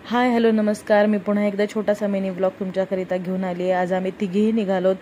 Hi hello नमस्कार। मी पुन्हा एकदा छोटासा मिनी ब्लॉग तुमच्याकरिता घेऊन आली आहे। आज आम्ही तिघेही निघालोत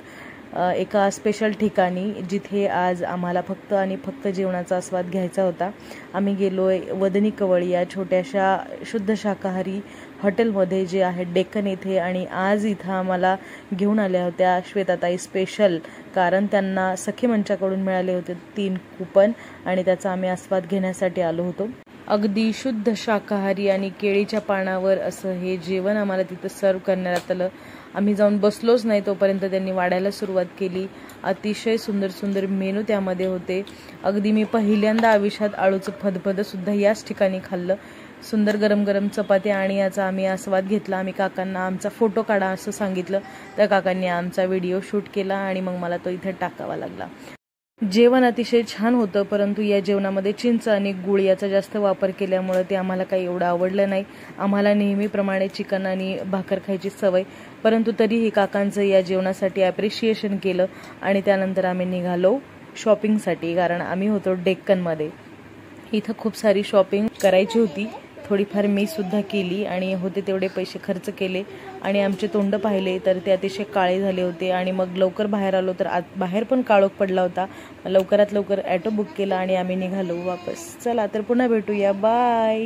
एका स्पेशल ठिकाणी, जिथे आज आम्हाला फक्त आणि फक्त जेवणाचा आस्वाद घ्यायचा होता। आम्ही गेलोय वदनी कवळी या छोट्याशा शुद्ध शाकाहारी हॉटेलमध्ये, जे आहे डेक्कन येथे। आणि आज इथं आम्हाला घेऊन आल्या होत्या श्वेताताई स्पेशल, कारण त्यांना सखी मंचाकडून मिळाले होते 3 कूपन आणि त्याचा आम्ही आस्वाद घेण्यासाठी आलो होतो। अगदी शुद्ध शाकाहारी आणि केळीच्या पानावर असं हे जेवण आम्हाला तिथं सर्व करण्यात आलं। आम्ही जाऊन बसलोच नाही तोपर्यंत त्यांनी वाढायला सुरुवात केली। अतिशय सुंदर सुंदर मेनू त्यामध्ये होते। अगदी मी पहिल्यांदा आयुष्यात आळूचं फदफद सुद्धा याच ठिकाणी खाल्लं। सुंदर गरम गरम चपात्या आणि याचा आम्ही आस्वाद घेतला। आम्ही काकांना आमचा फोटो काढा असं सांगितलं, त्या काकांनी आमचा व्हिडिओ शूट केला आणि मग मला तो इथे टाकावा लागला। जेवण अतिशय छान होतं, परंतु या जेवणामध्ये चिंच आणि गूळ याचा जास्त वापर केल्यामुळे ते आम्हाला काही एवढं आवडलं नाही। आम्हाला नेहमीप्रमाणे चिकन आणि भाकर खायची सवय, परंतु तरीही काकांचं या जेवणासाठी ॲप्रिशिएशन केलं आणि त्यानंतर आम्ही निघालो शॉपिंगसाठी, कारण आम्ही होतो डेक्कनमध्ये। इथं खूप सारी शॉपिंग करायची होती, थोडीफार मी सुद्धा केली आणि होते तेवढे पैसे खर्च केले। आणि आमचे तोंड पाहिले तर ते अतिशय काळे झाले होते आणि मग लवकर बाहेर आलो तर बाहेर पण काळोख पडला होता। लवकरात लवकर ॲटो बुक केला आणि आम्ही निघालो वापस। चला तर पुन्हा भेटूया, बाय।